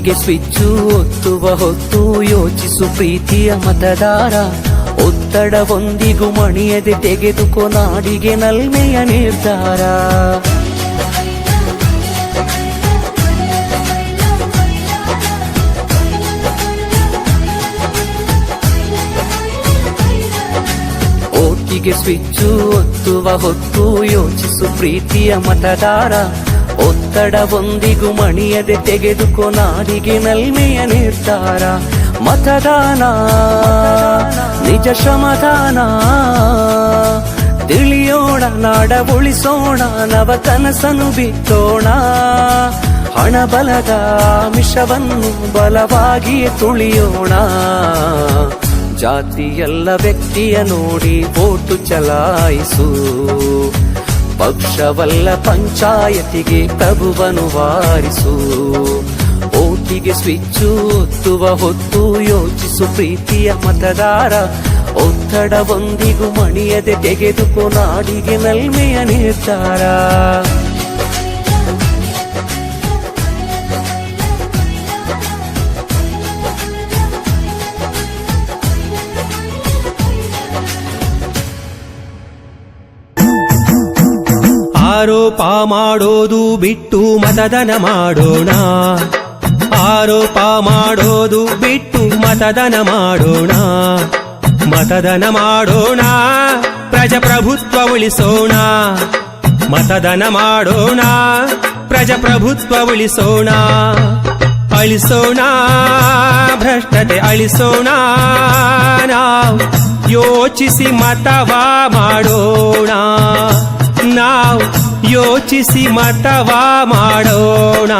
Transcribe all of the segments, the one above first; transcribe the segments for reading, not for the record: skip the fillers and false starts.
ಓಟಿಗೆ switch ಒತ್ತುವ ಹೊತ್ತು ಯೋಚಿಸು ಪ್ರೀತಿಯ ಮತದಾರ. ಒತ್ತಡವೊಂದಿಗೂ ಮಣಿಯದೆ ತೆಗೆದುಕೋ ನಾಡಿಗೆ ನಲ್ಮೆಯ ನಿರ್ಧಾರ. ಓಟಿಗೆ ಸ್ವಿಚ್ಚು ಒತ್ತುವ ಹೊತ್ತು ಯೋಚಿಸು ಪ್ರೀತಿಯ ಮತದಾರ. ಒತ್ತಡವೊಂದಿಗೂ ಮಣಿಯದೆ ತೆಗೆದುಕೋ ನಾಡಿಗೆ ನಲ್ಮೆಯ ನಿರ್ಧಾರ. ಮತದಾನ ನಿಜ ಶ್ರಮದಾನ, ತಿಳಿಯೋಣ ನಾಡ ಉಳಿಸೋಣ, ನವ ಕನಸನ್ನು ಬಿತ್ತೋಣ. ಹಣಬಲದ ಮಿಷವನ್ನು ಬಲವಾಗಿಯೇ ತುಳಿಯೋಣ. ಜಾತಿಯಲ್ಲ ವ್ಯಕ್ತಿಯ ನೋಡಿ ವೋಟು ಚಲಾಯಿಸು. ಪಕ್ಷವಲ್ಲ ಪಂಚಾಯತಿಗೆ ಪ್ರಭುವನ್ನು ವಾರಿಸು. ಓಟಿಗೆ ಸ್ವಿಚ್ಚು ಒತ್ತುವ ಹೊತ್ತು ಯೋಚಿಸು ಪ್ರೀತಿಯ ಮತದಾರ. ಒತ್ತಡವೊಂದಿಗೂ ಮಣಿಯದೆ ತೆಗೆದುಕೋ ನಾಡಿಗೆ ನಲ್ಮೆಯ ನಿರ್ಧಾರ. ಆರೋಪ ಮಾಡೋದು ಬಿಟ್ಟು ಮತದಾನ ಮಾಡೋಣ. ಆರೋಪ ಮಾಡೋದು ಬಿಟ್ಟು ಮತದಾನ ಮಾಡೋಣ. ಮತದಾನ ಮಾಡೋಣ, ಪ್ರಜಾಪ್ರಭುತ್ವ ಉಳಿಸೋಣ. ಮತದಾನ ಮಾಡೋಣ, ಪ್ರಜಾಪ್ರಭುತ್ವ ಉಳಿಸೋಣ. ಅಳಿಸೋಣ ಭ್ರಷ್ಟತೆ ಅಳಿಸೋಣ. ನಾವು ಯೋಚಿಸಿ ಮತವ ಮಾಡೋಣ. ನಾವು ಯೋಚಿಸಿ ಮತವ ಮಾಡೋಣ.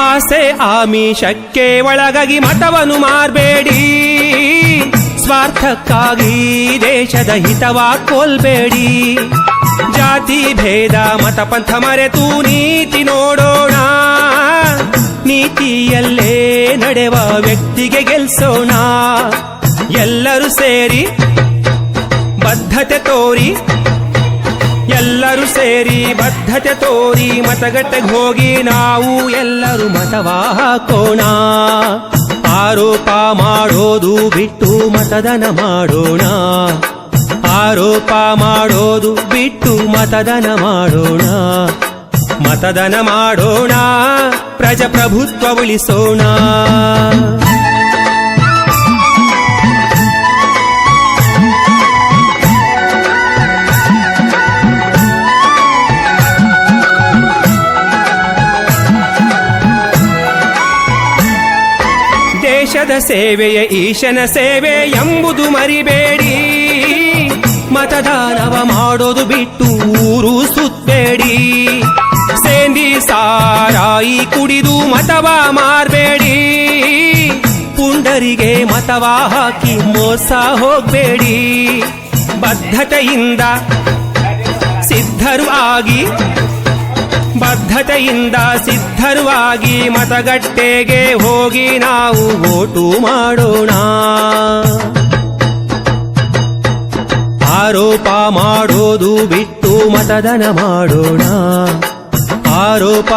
ಆಸೆ ಆಮಿಷಕ್ಕೆ ಒಳಗಾಗಿ ಮತವನ್ನು ಮಾರ್ಬೇಡಿ. ಸ್ವಾರ್ಥಕ್ಕಾಗಿ ದೇಶದ ಹಿತವ ಕೊಲ್ಬೇಡಿ. ಜಾತಿ ಭೇದ ಮತ ಪಂಥ ಮರೆತು ನೀತಿ ನೋಡೋಣ. ನೀತಿಯಲ್ಲೇ ನಡೆವ ವ್ಯಕ್ತಿಗೆ ಗೆಲ್ಸೋಣ. ಎಲ್ಲರೂ ಸೇರಿ ಬದ್ಧತೆ ತೋರಿ, ಎಲ್ಲರೂ ಸೇರಿ ಬದ್ಧತೆ ತೋರಿ ಮತಗಟ್ಟೆಗೆ ಹೋಗಿ ನಾವು ಎಲ್ಲರೂ ಮತವ ಹಾಕೋಣ. ಆರೋಪ ಮಾಡೋದು ಬಿಟ್ಟು ಮತದಾನ ಮಾಡೋಣ. ಆರೋಪ ಮಾಡೋದು ಬಿಟ್ಟು ಮತದಾನ ಮಾಡೋಣ. ಮತದಾನ ಮಾಡೋಣ, ಪ್ರಜಾಪ್ರಭುತ್ವ ಉಳಿಸೋಣ. ದೇಶದ ಸೇವೆಯ ಈಶನ ಸೇವೆ ಎಂಬುದು ಮರಿಬೇಡಿ. ಮತದಾನವ ಮಾಡೋದು ಬಿಟ್ಟು ಊರು ಸುತ್ತಬೇಡಿ. ಸೇಂದಿ ಸಾರಾಯಿ ಕುಡಿದು ಮತವ ಮಾರ್ಬೇಡಿ. ಪುಂಡರಿಗೆ ಮತವ ಹಾಕಿ ಮೋಸ ಹೋಗ್ಬೇಡಿ. ಬದ್ಧತೆಯಿಂದ ಸಿದ್ಧರು ಆಗಿ, ಬದ್ಧತೆಯಿಂದ ಸಿದ್ಧರು ಆಗಿ ಮತಗಟ್ಟೆಗೆ ಹೋಗಿ ನಾವು ವೋಟು ಮಾಡೋಣ. ಆರೋಪ ಮಾಡೋದು ಬಿಟ್ಟು ಮತದಾನ ಮಾಡೋಣ. ಆರೋಪ